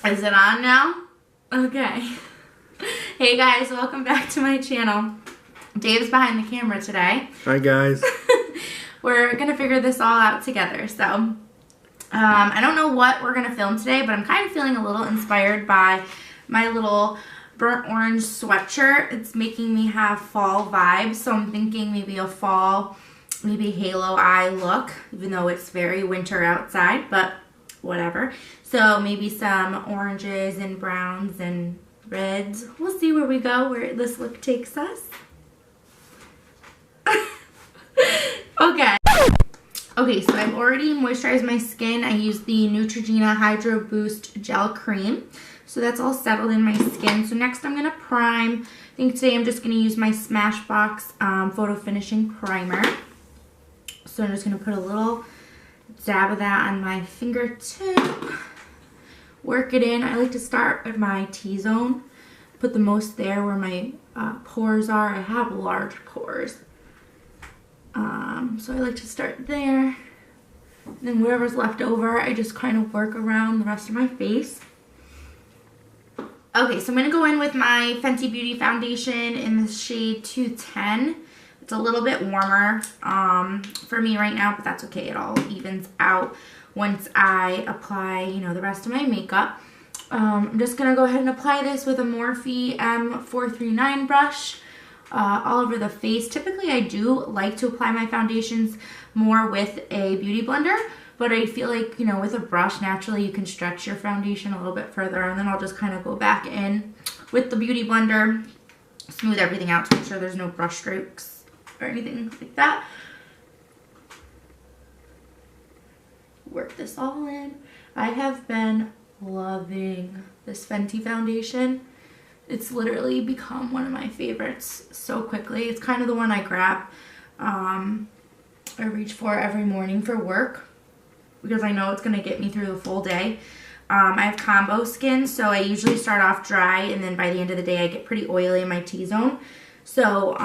Is it on now? Okay. Hey guys, welcome back to my channel. Dave's behind the camera today. Hi guys. We're gonna figure this all out together. So, I don't know what we're gonna film today, but I'm kind of feeling a little inspired by my little burnt orange sweatshirt. It's making me have fall vibes, so I'm thinking maybe a fall, maybe halo eye look, even though it's very winter outside, but whatever. So maybe some oranges and browns and reds. We'll see where we go, where this look takes us. Okay, so I've already moisturized my skin. I used the Neutrogena Hydro Boost Gel Cream. So that's all settled in my skin. So next I'm going to prime. I think today I'm just going to use my Smashbox Photo Finishing Primer. So I'm just going to put a little dab of that on my fingertip. Work it in. I like to start at my T-zone. Put the most there where my pores are. I have large pores. So I like to start there. And then whatever's left over, I just kind of work around the rest of my face. Okay, so I'm going to go in with my Fenty Beauty foundation in the shade 210. It's a little bit warmer for me right now, but that's okay. It all evens out once I apply, you know, the rest of my makeup. I'm just going to go ahead and apply this with a Morphe M439 brush all over the face. Typically, I do like to apply my foundations more with a beauty blender, but I feel like, you know, with a brush, naturally you can stretch your foundation a little bit further, and then I'll just kind of go back in with the beauty blender, smooth everything out to make sure there's no brush strokes or anything like that. Work this all in. I have been loving this Fenty foundation. It's literally become one of my favorites so quickly. It's kind of the one I grab, I reach for every morning for work because I know it's going to get me through the full day. I have combo skin, so I usually start off dry, and then by the end of the day I get pretty oily in my T-zone. So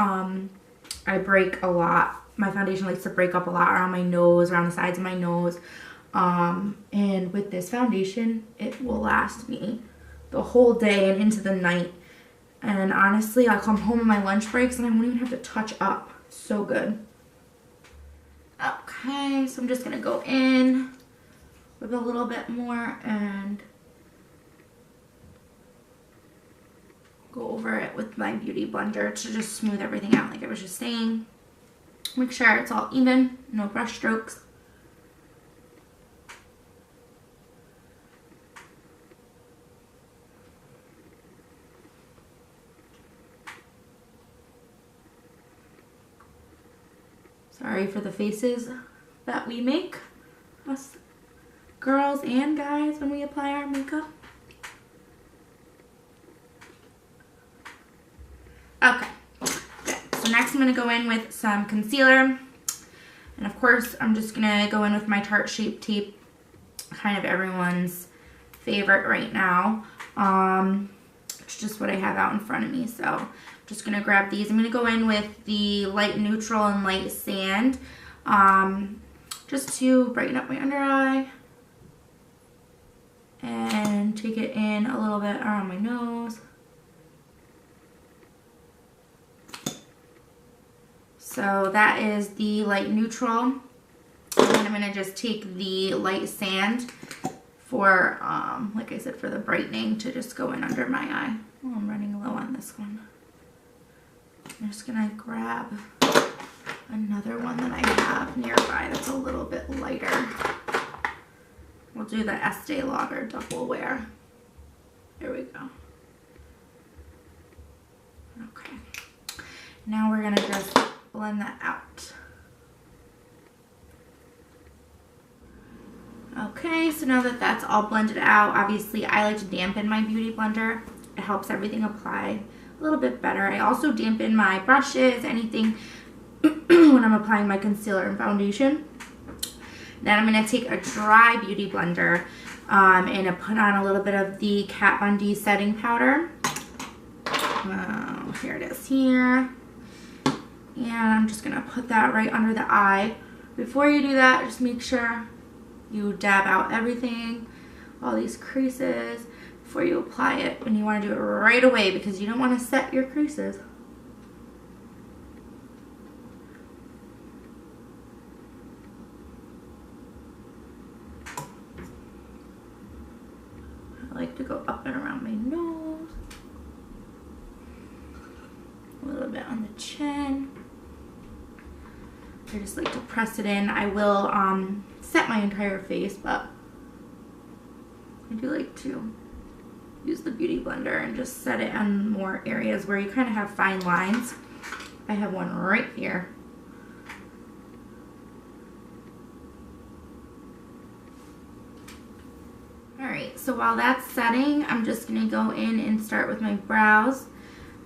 I break a lot. My foundation likes to break up a lot around my nose, around the sides of my nose. And with this foundation, it will last me the whole day and into the night. And honestly, I'll come home on my lunch breaks and I won't even have to touch up. So good. Okay, so I'm just going to go in with a little bit more and go over it with my beauty blender to just smooth everything out like I was just saying. Make sure it's all even, no brush strokes. Sorry for the faces that we make, us girls and guys, when we apply our makeup. Okay, good. So next I'm going to go in with some concealer. And of course, I'm just going to go in with my Tarte Shape Tape, kind of everyone's favorite right now. It's just what I have out in front of me, so I'm just going to grab these. I'm going to go in with the light neutral and light sand, just to brighten up my under eye and take it in a little bit around my nose. So that is the light neutral, and then I'm going to just take the light sand for, like I said, for the brightening to just go in under my eye. Oh, I'm running low on this one. I'm just going to grab another one that I have nearby that's a little bit lighter. We'll do the Estee Lauder Double Wear. There we go. Okay. Now we're going to just blend that out. Okay, so now that that's all blended out, obviously I like to dampen my beauty blender. It helps everything apply a little bit better. I also dampen my brushes, anything when I'm applying my concealer and foundation. Then I'm going to take a dry beauty blender and I put on a little bit of the Kat Von D setting powder. Here it is here. And I'm just going to put that right under the eye. Before you do that, just make sure you dab out everything, all these creases. before you apply it, and you want to do it right away because you don't want to set your creases. I like to go up and around my nose, a little bit on the chin. I just like to press it in. I will set my entire face, but I do like to use the Beauty Blender and just set it on more areas where you kind of have fine lines. I have one right here. Alright, so while that's setting, I'm just going to go in and start with my brows.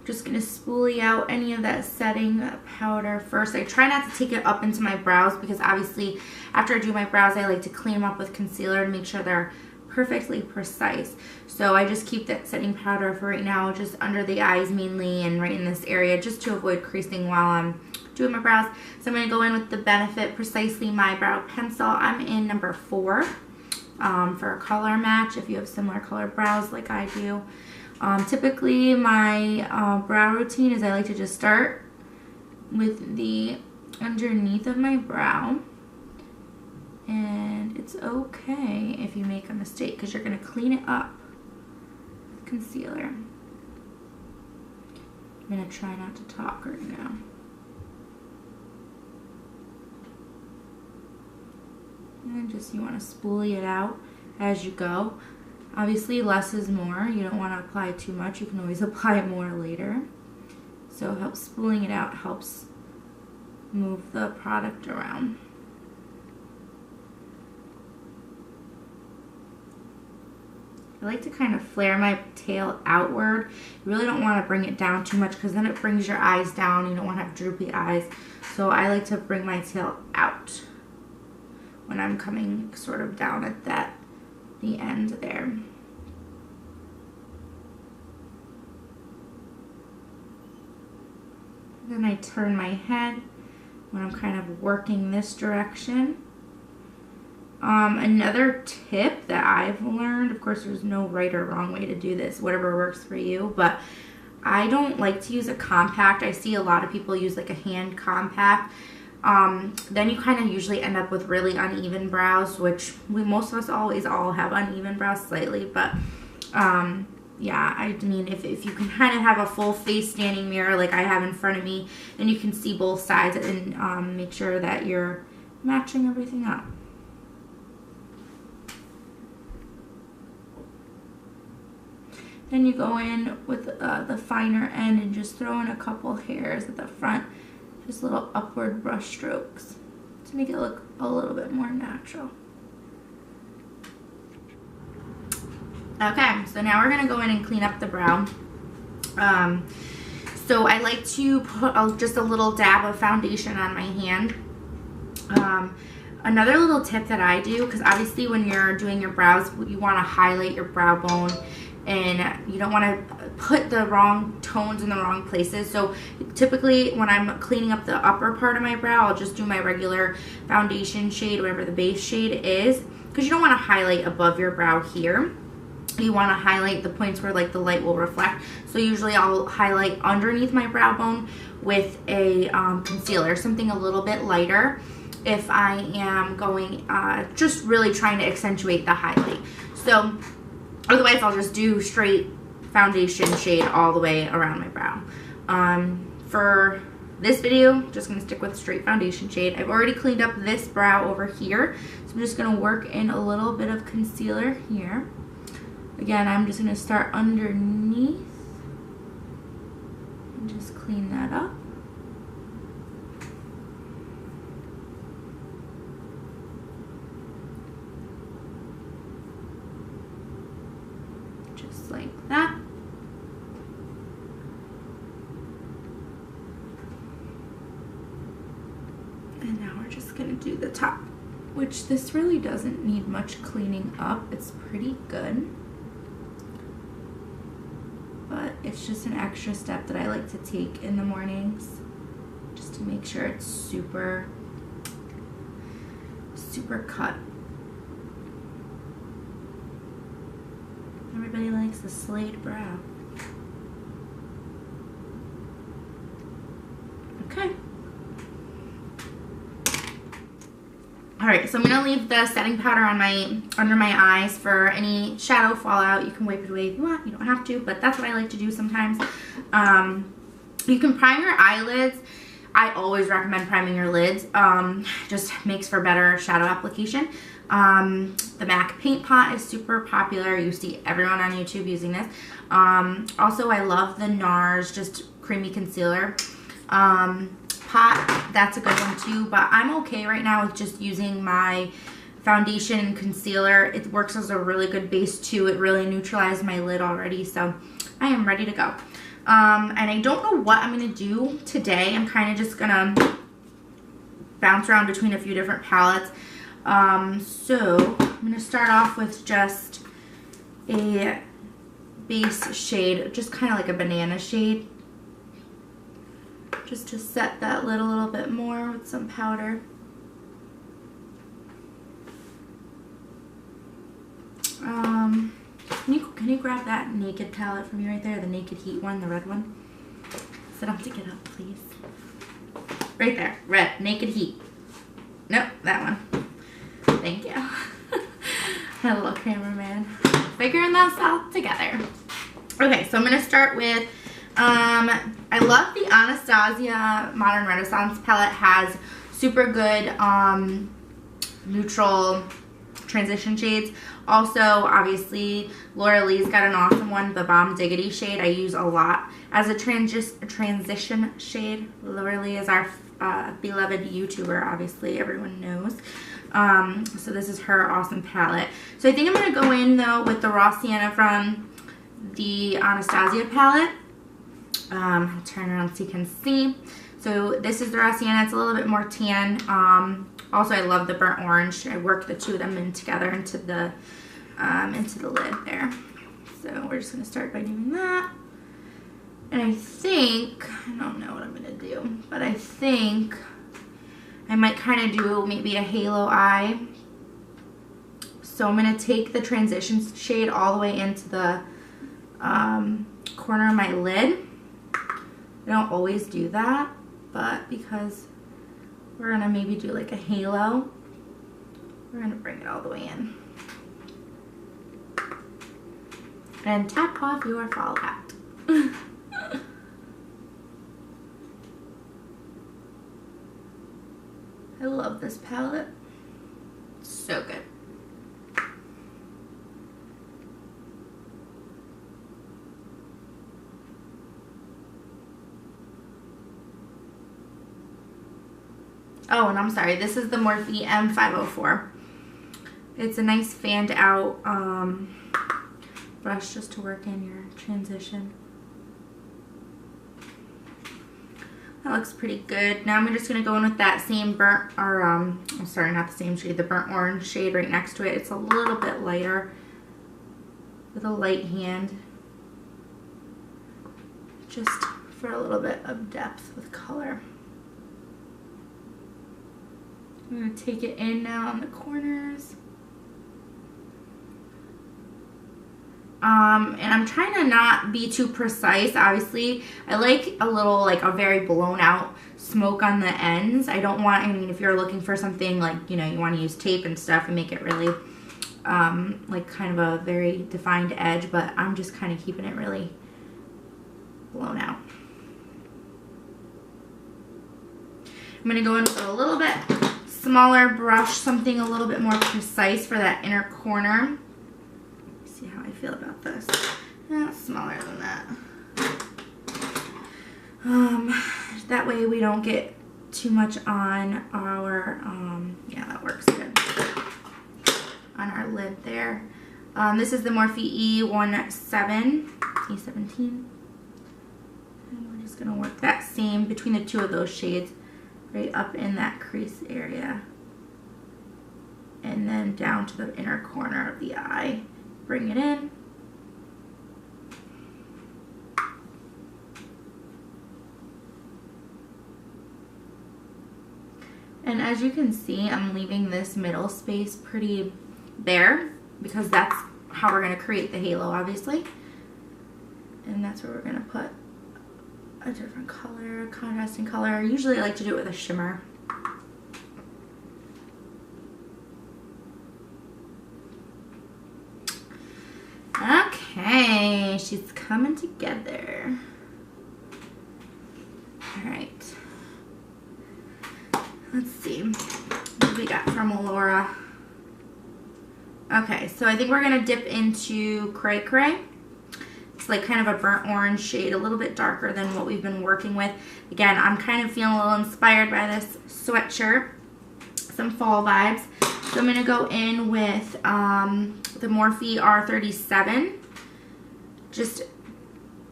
Just going to spoolie out any of that setting powder first. I try not to take it up into my brows because obviously after I do my brows I like to clean them up with concealer to make sure they're perfectly precise. So I just keep that setting powder for right now just under the eyes mainly and right in this area just to avoid creasing while I'm doing my brows. So I'm going to go in with the Benefit Precisely My Brow Pencil. I'm in number 4 for a color match if you have similar colored brows like I do. Typically my brow routine is I like to just start with the underneath of my brow, and it's okay if you make a mistake because you're going to clean it up with concealer. I'm going to try not to talk right now. And just you want to spoolie it out as you go. Obviously less is more. You don't want to apply too much. You can always apply it more later. So help spooling it out helps move the product around. I like to kind of flare my tail outward. You really don't want to bring it down too much because then it brings your eyes down. You don't want to have droopy eyes. So I like to bring my tail out when I'm coming sort of down at the end there. Then I turn my head when I'm kind of working this direction. Another tip that I've learned, of course there's no right or wrong way to do this, whatever works for you, but I don't like to use a compact. I see a lot of people use like a hand compact. Then you kind of usually end up with really uneven brows, which most of us always all have uneven brows slightly, but yeah, I mean if you can kind of have a full face standing mirror like I have in front of me, then you can see both sides and make sure that you're matching everything up. Then you go in with the finer end and just throw in a couple hairs at the front. Just little upward brush strokes to make it look a little bit more natural. Okay, so now we're going to go in and clean up the brow. So I like to put just a little dab of foundation on my hand. Another little tip that I do, because obviously when you're doing your brows, you want to highlight your brow bone and you don't want to put the wrong tones in the wrong places. So typically when I'm cleaning up the upper part of my brow, I'll just do my regular foundation shade, whatever the base shade is, because you don't want to highlight above your brow here. You want to highlight the points where like the light will reflect. So usually I'll highlight underneath my brow bone with a concealer, something a little bit lighter if I am going just really trying to accentuate the highlight. So otherwise I'll just do straight foundation shade all the way around my brow. For this video, just going to stick with straight foundation shade. I've already cleaned up this brow over here, so I'm just going to work in a little bit of concealer here. Again, I'm just going to start underneath and just clean that up. Just like that. And now we're just going to do the top, which this really doesn't need much cleaning up. It's pretty good. But it's just an extra step that I like to take in the mornings just to make sure it's super cut. Everybody likes Nice, the Slade Brow. Okay. Alright, so I'm going to leave the setting powder on under my eyes for any shadow fallout. You can wipe it away if you want. You don't have to, but that's what I like to do sometimes. You can prime your eyelids. I always recommend priming your lids. Just makes for better shadow application. The MAC Paint Pot is super popular. You see everyone on YouTube using this. Also, I love the NARS just creamy concealer pot. That's a good one too, but I'm okay right now with just using my foundation and concealer. It works as a really good base too. It really neutralized my lid already, so I am ready to go. And I don't know what I'm going to do today. I'm kind of just going to bounce around between a few different palettes. So I'm going to start off with just a base shade, just kind of like a banana shade, just to set that lid a little bit more with some powder. Can you grab that Naked palette for me right there? The Naked Heat one, the red one. Sit up to get up, please. Right there, red, Naked Heat. Nope, that one. Thank you. Hello, cameraman. Figuring this out together. Okay, so I'm going to start with, I love the Anastasia Modern Renaissance palette. Has super good neutral transition shades. Also, obviously, Laura Lee's got an awesome one, the Bomb Diggity shade. I use a lot as a transition shade. Laura Lee is our beloved YouTuber, obviously, everyone knows. So this is her awesome palette. So I think I'm going to go in, though, with the Raw Sienna from the Anastasia palette. I'll turn around so you can see. So this is the Raw Sienna. It's a little bit more tan. Also, I love the burnt orange. I worked the two of them in together into the lid there. So we're just going to start by doing that. And I think, I don't know what I'm going to do, but I think I might kind of do maybe a halo eye. So I'm going to take the transition shade all the way into the corner of my lid. I don't always do that, but because we're going to maybe do like a halo, we're going to bring it all the way in. And tap off your fallout. I love this palette. It's so good. Oh, and I'm sorry, this is the Morphe M504. It's a nice fanned out brush just to work in your transition. That looks pretty good. Now I'm just going to go in with that same burnt, or I'm sorry, not the same shade, the burnt orange shade right next to it. It's a little bit lighter with a light hand, just for a little bit of depth with color. I'm going to take it in now on the corners. And I'm trying to not be too precise, obviously. I like a little, like a very blown out smoke on the ends. I don't want, I mean, if you're looking for something like, you know, you want to use tape and stuff and make it really, like kind of a very defined edge, but I'm just kind of keeping it really blown out. I'm going to go in with a little bit smaller brush, something a little bit more precise for that inner corner. See how I feel about this. Smaller than that. That way we don't get too much on our, yeah, that works good. On our lid there. This is the Morphe E17. And we're just going to work that same between the two of those shades right up in that crease area. And then down to the inner corner of the eye. Bring it in. And as you can see, I'm leaving this middle space pretty bare because that's how we're going to create the halo, obviously. And that's where we're gonna put a different color, contrasting color. Usually I like to do it with a shimmer. Okay, she's coming together. All right. Let's see what we got from Laura. Okay, so I think we're gonna dip into Cray Cray. It's like kind of a burnt orange shade, a little bit darker than what we've been working with. Again, I'm kind of feeling a little inspired by this sweatshirt, some fall vibes. So I'm gonna go in with the Morphe R37. Just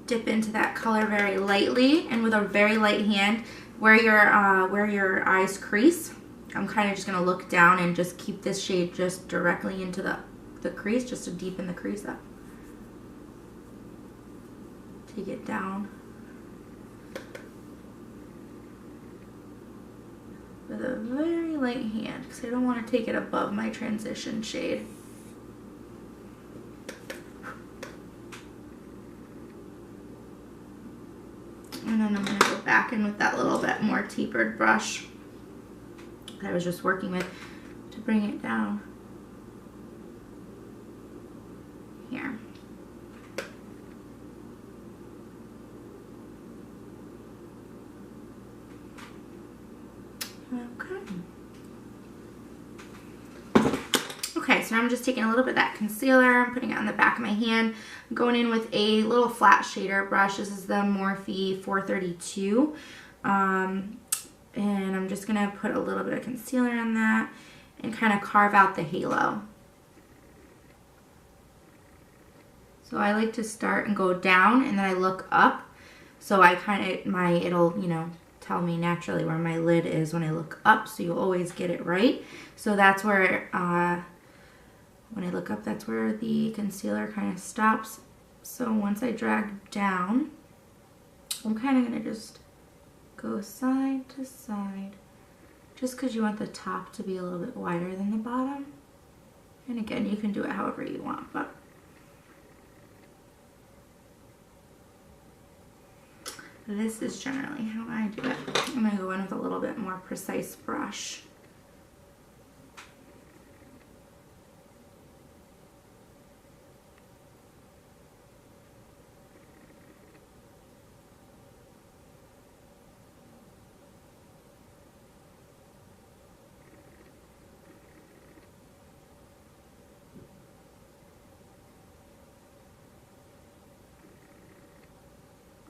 dip into that color very lightly and with a very light hand. Where your eyes crease, I'm kind of just gonna look down and just keep this shade just directly into the crease, just to deepen the crease up. Take it down with a very light hand because I don't want to take it above my transition shade. And then I'm going to go back in with that little bit more tapered brush that I was just working with to bring it down here. Okay, so now I'm just taking a little bit of that concealer, I'm putting it on the back of my hand. I'm going in with a little flat shader brush. This is the Morphe 432. And I'm just going to put a little bit of concealer on that and kind of carve out the halo. So I like to start and go down and then I look up. So I kind of, it'll, you know, tell me naturally where my lid is when I look up, so you'll always get it right. So that's where, when I look up, that's where the concealer kind of stops. So once I drag down, I'm kind of going to just go side to side, just because you want the top to be a little bit wider than the bottom. And again, you can do it however you want, but this is generally how I do it. I'm going to go in with a little bit more precise brush.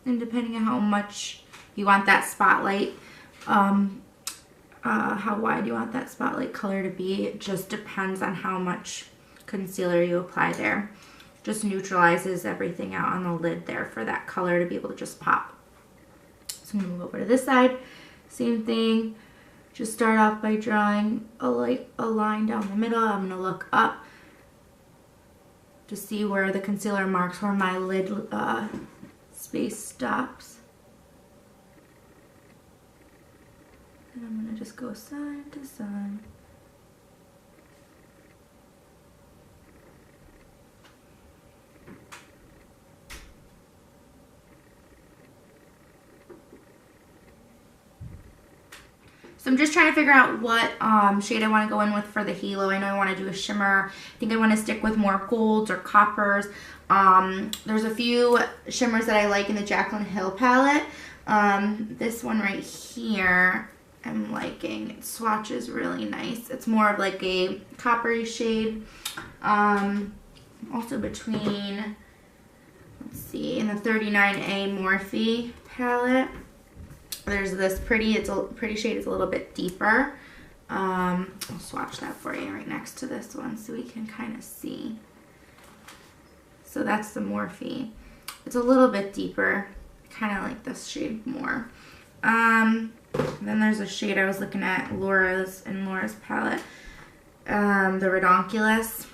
And depending on how much you want that spotlight, how wide you want that spotlight color to be, it just depends on how much concealer you apply there. Just neutralizes everything out on the lid there for that color to be able to just pop. So I'm going to move over to this side. Same thing. Just start off by drawing a line down the middle. I'm going to look up to see where the concealer marks where my lid space stops. And I'm going to just go side to side. So I'm just trying to figure out what shade I want to go in with for the halo. I know I want to do a shimmer. I think I want to stick with more golds or coppers. There's a few shimmers that I like in the Jaclyn Hill palette. This one right here I'm liking. It swatches really nice. It's more of like a coppery shade. Also between, let's see, in the 39A Morphe palette. There's this pretty shade. It's a little bit deeper. I'll swatch that for you right next to this one so we can kind of see. So that's the Morphe. It's a little bit deeper. Kind of like this shade more. Then there's a shade I was looking at in Laura's palette. The Redonkulous.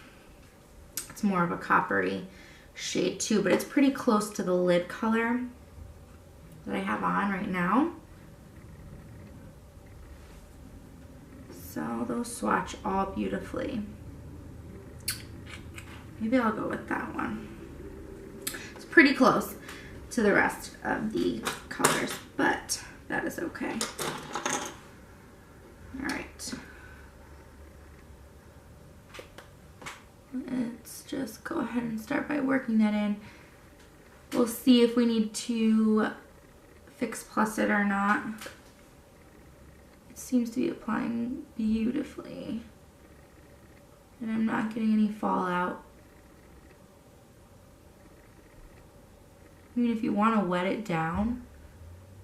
It's more of a coppery shade too, but it's pretty close to the lid color that I have on right now. So those swatch all beautifully. Maybe I'll go with that one. It's pretty close. to the rest of the colors, but that is okay. All right. Let's just go ahead and start by working that in. We'll see if we need to Fix Plus it or not. It seems to be applying beautifully. And I'm not getting any fallout. I mean, if you want to wet it down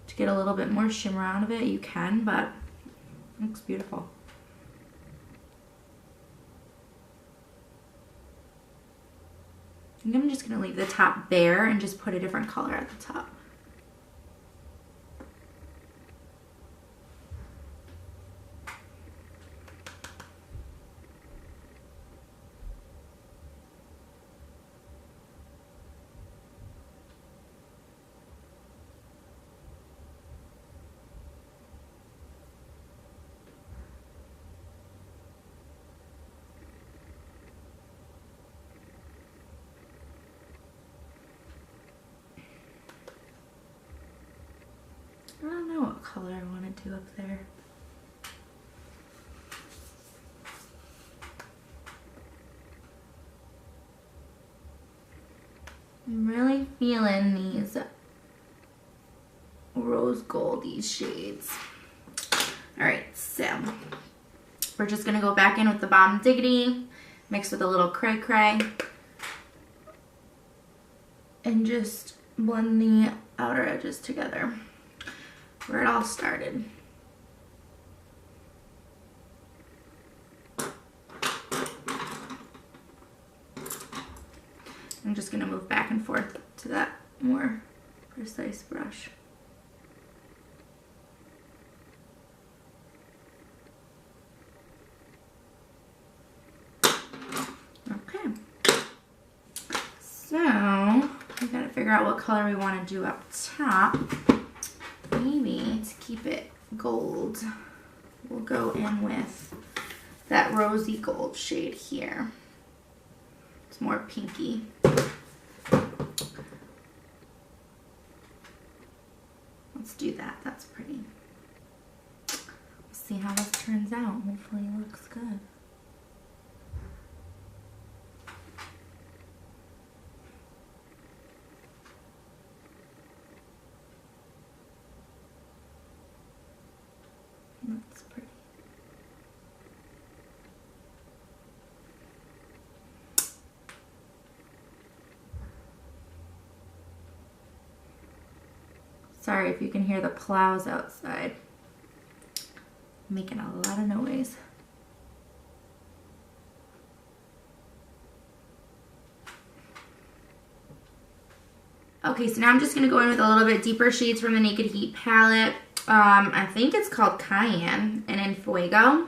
to get a little bit more shimmer out of it, you can, but it looks beautiful. I think I'm just going to leave the top bare and just put a different color at the top. I don't know what color I want to do up there. I'm really feeling these rose goldy shades. All right, so we're just gonna go back in with the Bomb Diggity, mix with a little cray cray, and just blend the outer edges together where it all started. I'm just gonna move back and forth to that more precise brush. Okay, so we gotta figure out what color we want to do up top. Maybe to keep it gold, we'll go in with that rosy gold shade here. It's more pinky. Let's do that. That's pretty. We'll see how this turns out. Hopefully it looks good. That's pretty. Sorry if you can hear the plows outside. Making a lot of noise. Okay, so now I'm just gonna go in with a little bit deeper shades from the Naked Heat palette. I think it's called Cayenne and in Fuego,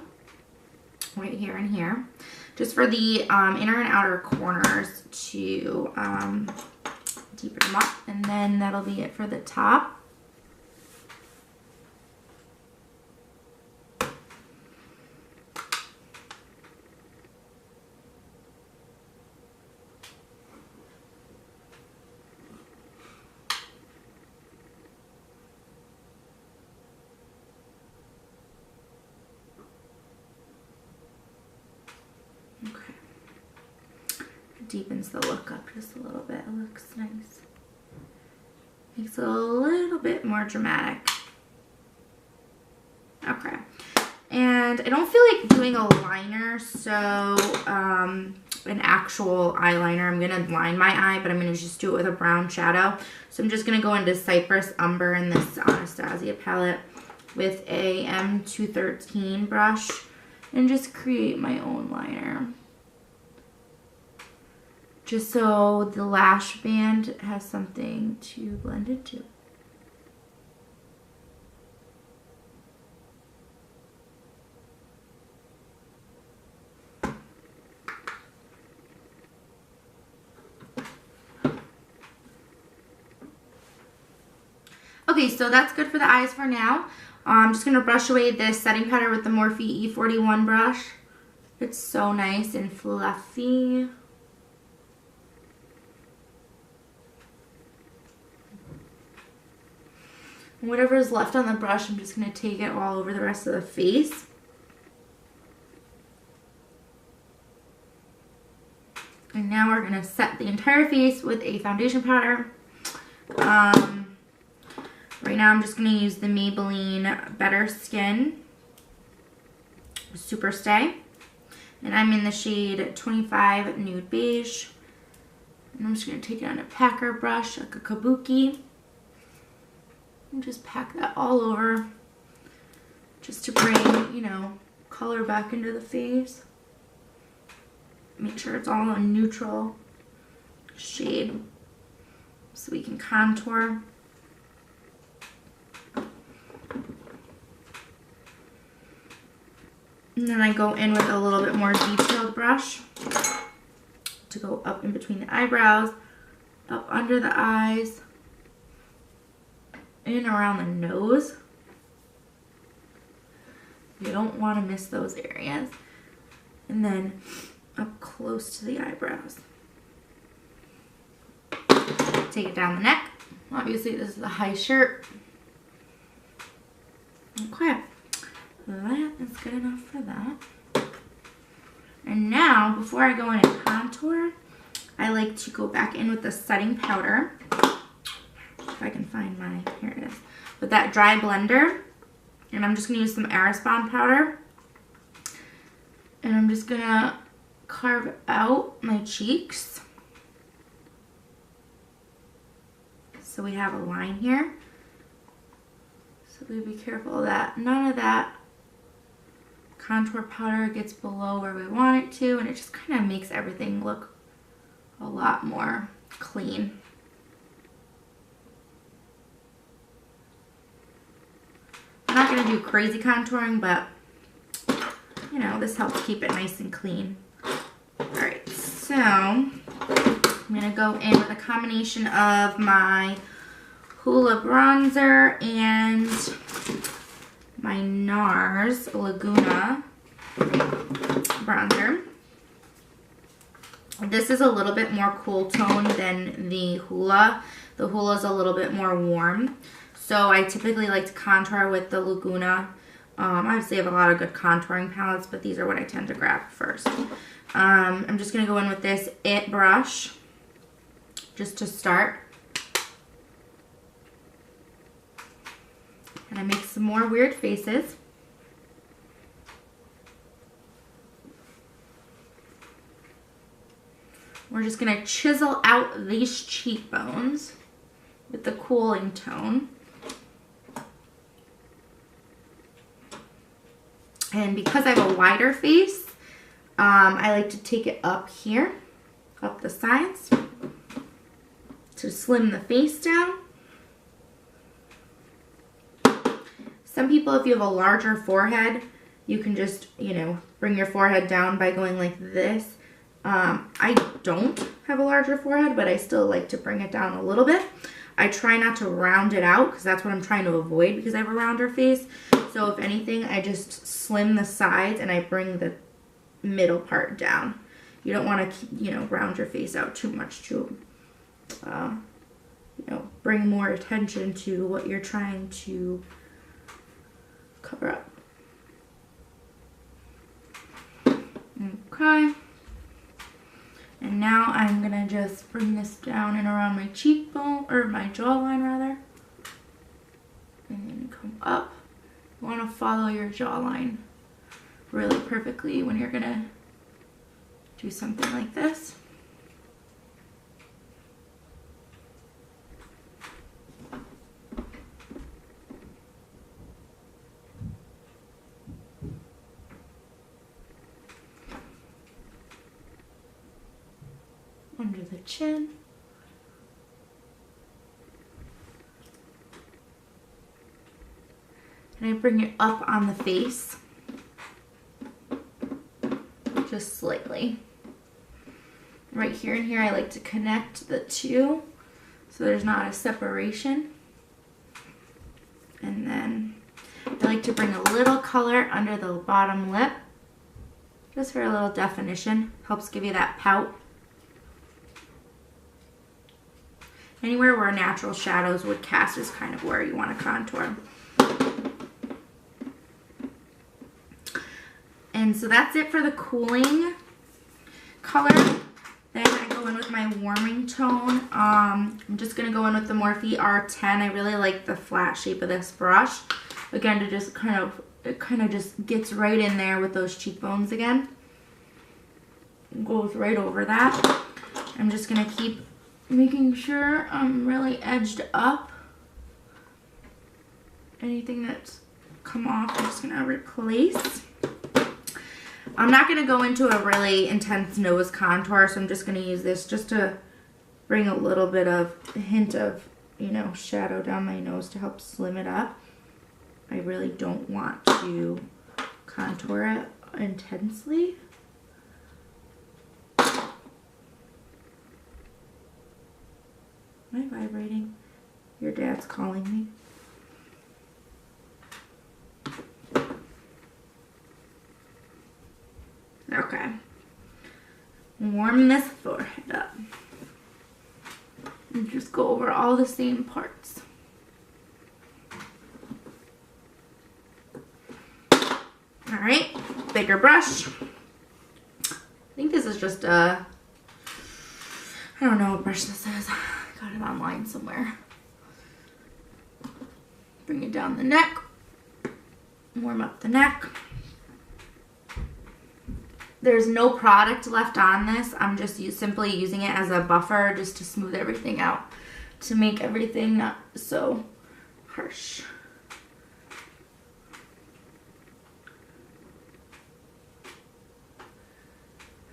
right here and here, just for the inner and outer corners to deepen them up, and then that'll be it for the top. Deepens the look up just a little bit. It looks nice. Makes it a little bit more dramatic. Okay. And I don't feel like doing a liner, so an actual eyeliner. I'm going to line my eye, but I'm going to just do it with a brown shadow. So I'm just going to go into Cypress Umber in this Anastasia palette with a M213 brush and just create my own liner. Just so the lash band has something to blend it to. Okay, so that's good for the eyes for now. I'm just going to brush away this setting powder with the Morphe E41 brush. It's so nice and fluffy. And whatever is left on the brush, I'm just going to take it all over the rest of the face. And now we're going to set the entire face with a foundation powder. Right now I'm just going to use the Maybelline Better Skin Super Stay. And I'm in the shade 25 Nude Beige. And I'm just going to take it on a packer brush, like a kabuki. And just pack that all over. Just to bring, you know, color back into the face. Make sure it's all a neutral shade so we can contour. And then I go in with a little bit more detailed brush to go up in between the eyebrows, up under the eyes, in around the nose. You don't want to miss those areas. And then up close to the eyebrows. Take it down the neck. Obviously this is a high shirt. Okay. That is good enough for that. And now, before I go in and contour, I like to go back in with the setting powder. If I can find my, here it is. With that dry blender. And I'm just going to use some Airspun powder. And I'm just going to carve out my cheeks. So we have a line here. So we be careful that none of that contour powder gets below where we want it to, and it just kind of makes everything look a lot more clean. I'm not going to do crazy contouring, but you know, this helps keep it nice and clean. Alright, so I'm going to go in with a combination of my Hoola bronzer and my NARS Laguna bronzer. This is a little bit more cool tone than the Hoola. The Hoola is a little bit more warm. So I typically like to contour with the Laguna. Obviously I have a lot of good contouring palettes, but these are what I tend to grab first. I'm just going to go in with this IT brush just to start. And I make some more weird faces. We're just going to chisel out these cheekbones with the cooling tone. And because I have a wider face, I like to take it up here, up the sides, to slim the face down. Some people, if you have a larger forehead, you can just, you know, bring your forehead down by going like this. I don't have a larger forehead, but I still like to bring it down a little bit. I try not to round it out because that's what I'm trying to avoid because I have a rounder face. So if anything, I just slim the sides and I bring the middle part down. You don't want to, you know, round your face out too much to, you know, bring more attention to what you're trying to cover up. Okay. And now I'm gonna just bring this down and around my cheekbone, or my jawline rather. And then come up. You wanna follow your jawline really perfectly when you're gonna do something like this. Under the chin. And I bring it up on the face. Just slightly. Right here and here I like to connect the two so there's not a separation. And then I like to bring a little color under the bottom lip. Just for a little definition. Helps give you that pout. Anywhere where natural shadows would cast is kind of where you want to contour. And so that's it for the cooling color. Then I go in with my warming tone. I'm just going to go in with the Morphe R10. I really like the flat shape of this brush. Again, to just it kind of just gets right in there with those cheekbones again. Goes right over that. I'm just going to keep making sure I'm really edged up. Anything that's come off, I'm just going to replace. I'm not going to go into a really intense nose contour, so I'm just going to use this just to bring a little bit of a hint of, you know, shadow down my nose to help slim it up. I really don't want to contour it intensely. Am I vibrating? Your dad's calling me. Okay. Warm this forehead up. And just go over all the same parts. Alright, bigger brush. I think this is just a, I don't know what brush this is. I got it online somewhere. Bring it down the neck. Warm up the neck. There's no product left on this. I'm just simply using it as a buffer just to smooth everything out, to make everything not so harsh.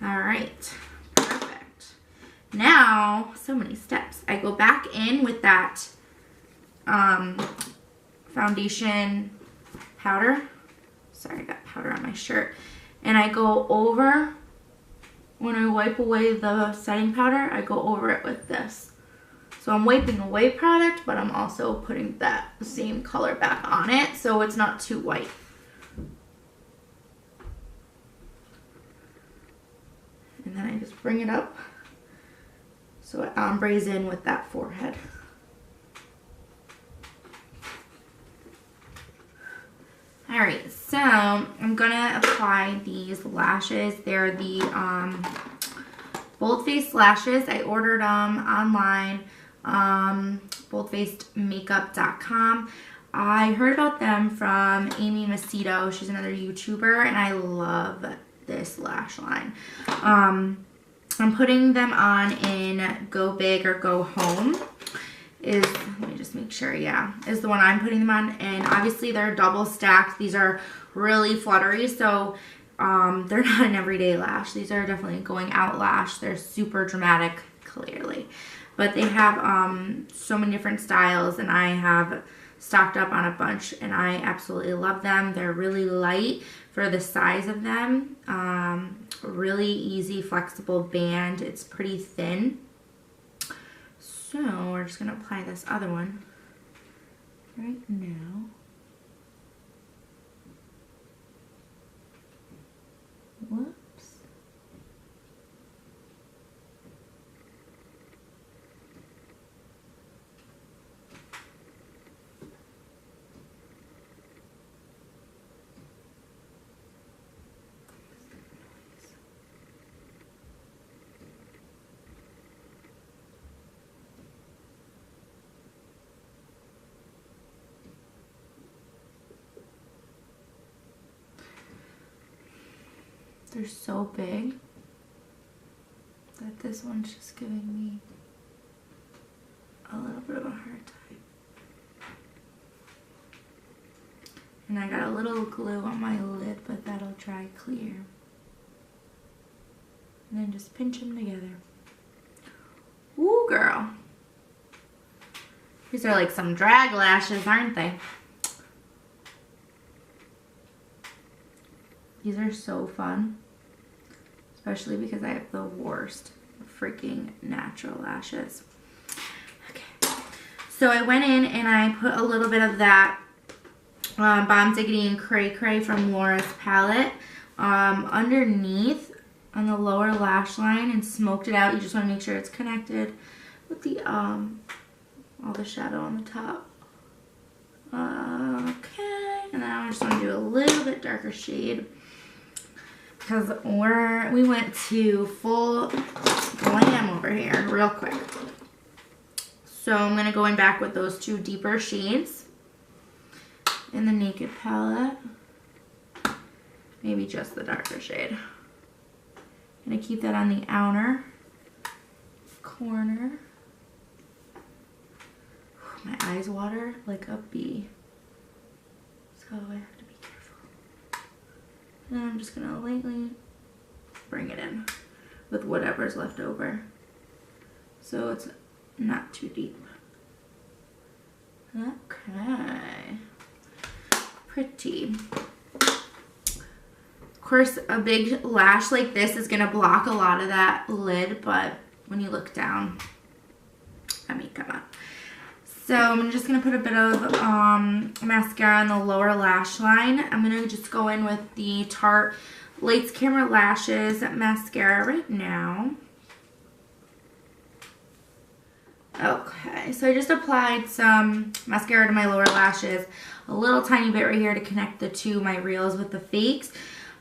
All right, perfect. Now, so many steps. I go back in with that foundation powder. Sorry, I got powder on my shirt. And I go over, when I wipe away the setting powder, I go over it with this. So I'm wiping away product, but I'm also putting that same color back on it so it's not too white. And then I just bring it up so it ombres in with that forehead. Alright, so I'm gonna apply these lashes. They're the Bold-Faced lashes. I ordered them online, boldfacedmakeup.com. I heard about them from Amy Macedo. She's another YouTuber, and I love this lash line. I'm putting them on in Go Big or Go Home. Let me just make sure, yeah, is the one I'm putting them on. And obviously they're double stacked. These are really fluttery, so they're not an everyday lash. These are definitely going out lash. They're super dramatic, clearly. But they have so many different styles, and I have stocked up on a bunch, and I absolutely love them. They're really light for the size of them. Really easy, flexible band. It's pretty thin. So we're just going to apply this other one right now. Whoops. They're so big that this one's just giving me a little bit of a hard time. And I got a little glue on my lid, but that'll dry clear. And then just pinch them together. Ooh, girl. These are like some drag lashes, aren't they? These are so fun. Especially because I have the worst freaking natural lashes. Okay. So I went in and I put a little bit of that Bomb Diggity and Cray Cray from Laura's palette underneath on the lower lash line and smoked it out. You just want to make sure it's connected with the all the shadow on the top. Okay, and now I just want to do a little bit darker shade because we went to full glam over here real quick. So I'm going to go in back with those two deeper shades in the Naked palette. Maybe just the darker shade. I'm going to keep that on the outer corner. My eyes water like a bee, so I have to be careful. And I'm just gonna lightly bring it in with whatever's left over, so it's not too deep. Okay, pretty. Of course, a big lash like this is gonna block a lot of that lid, but when you look down, I mean, come on. So I'm just going to put a bit of mascara on the lower lash line. I'm going to just go in with the Tarte Lights Camera Lashes mascara right now. Okay, so I just applied some mascara to my lower lashes. A little tiny bit right here to connect the two, my reals with the fakes.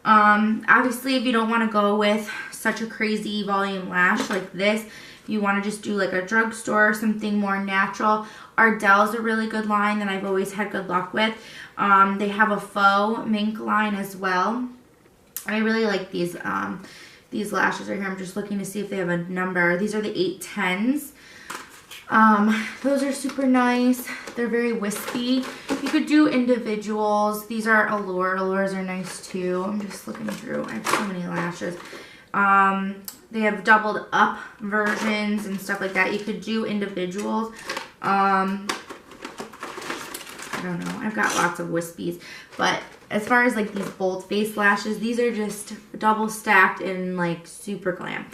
Obviously, if you don't want to go with such a crazy volume lash like this, you want to just do like a drugstore or something more natural. Ardell's a really good line that I've always had good luck with. They have a faux mink line as well. I really like these lashes right here. I'm just looking to see if they have a number. These are the 810s. Those are super nice. They're very wispy. You could do individuals. These are Allure. Allures are nice too. I'm just looking through. I have so many lashes. They have doubled up versions and stuff like that. You could do individuals. I don't know. I've got lots of wispies. But as far as like these bold face lashes, these are just double stacked and like super glam.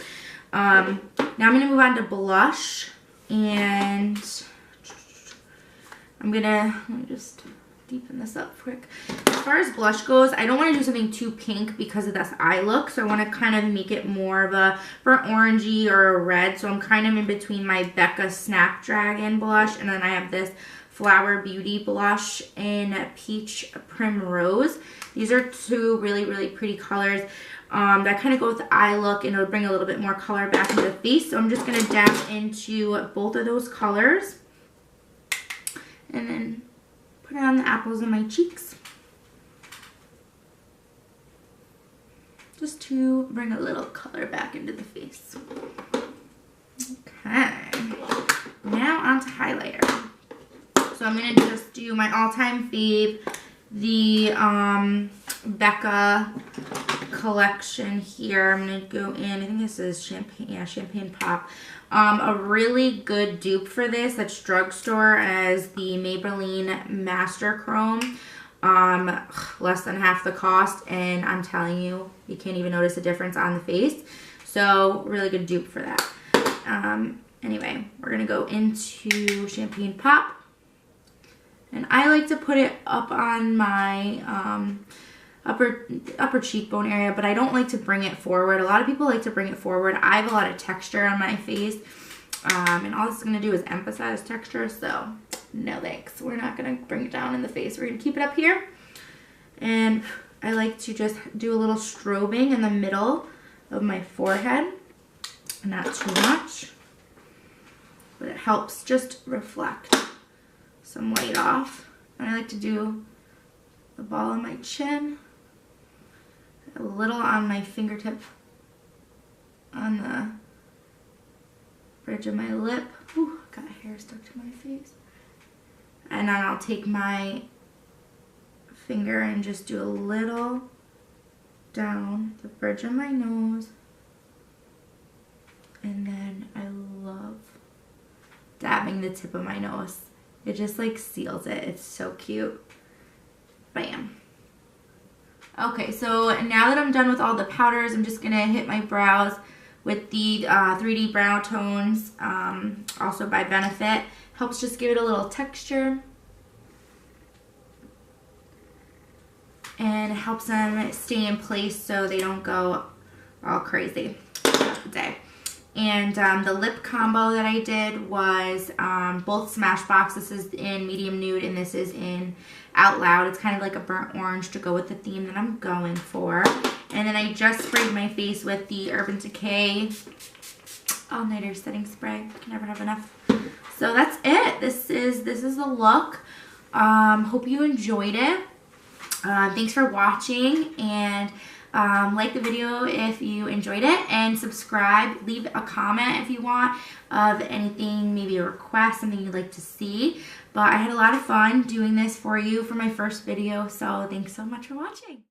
Now I'm going to move on to blush. And I'm going to, let me just deepen this up quick. As far as blush goes, I don't want to do something too pink because of this eye look. So I want to kind of make it more of a burnt orangey or a red. So I'm kind of in between my Becca Snapdragon blush, and then I have this Flower Beauty blush in Peach Primrose. These are two really, really pretty colors. That kind of go with the eye look, and it'll bring a little bit more color back into the face. So I'm just going to dab into both of those colors. And then put it on the apples of my cheeks. Just to bring a little color back into the face. Okay. Now on to highlighter. So I'm going to just do my all-time fave, the Becca collection here. I'm going to go in, I think this is Champagne Pop. A really good dupe for this that's drugstore as the Maybelline Master Chrome. Less than half the cost, and I'm telling you, you can't even notice a difference on the face. So really good dupe for that. Anyway, we're going to go into Champagne Pop. And I like to put it up on my upper cheekbone area, but I don't like to bring it forward. A lot of people like to bring it forward. I have a lot of texture on my face, and all this is going to do is emphasize texture, so no thanks. We're not going to bring it down in the face. We're going to keep it up here. And I like to just do a little strobing in the middle of my forehead. Not too much, but it helps just reflect some light off. And I like to do the ball of my chin, a little on my fingertip, on the bridge of my lip. Ooh, got hair stuck to my face. And then I'll take my finger and just do a little down the bridge of my nose. And then I love dabbing the tip of my nose. It just like seals it. It's so cute. Bam. Okay, so now that I'm done with all the powders, I'm just going to hit my brows with the 3D Brow Tones, also by Benefit. Helps just give it a little texture. And it helps them stay in place so they don't go all crazy throughout the day. And the lip combo that I did was both Smashbox. This is in medium nude and this is in Out Loud. It's kind of like a burnt orange to go with the theme that I'm going for. And then I just sprayed my face with the Urban Decay All Nighter Setting Spray. Can never have enough. So that's it. This is the look. Hope you enjoyed it. Thanks for watching, and like the video if you enjoyed it, and subscribe. Leave a comment if you want of anything, maybe a request, something you'd like to see. But I had a lot of fun doing this for you for my first video, so thanks so much for watching.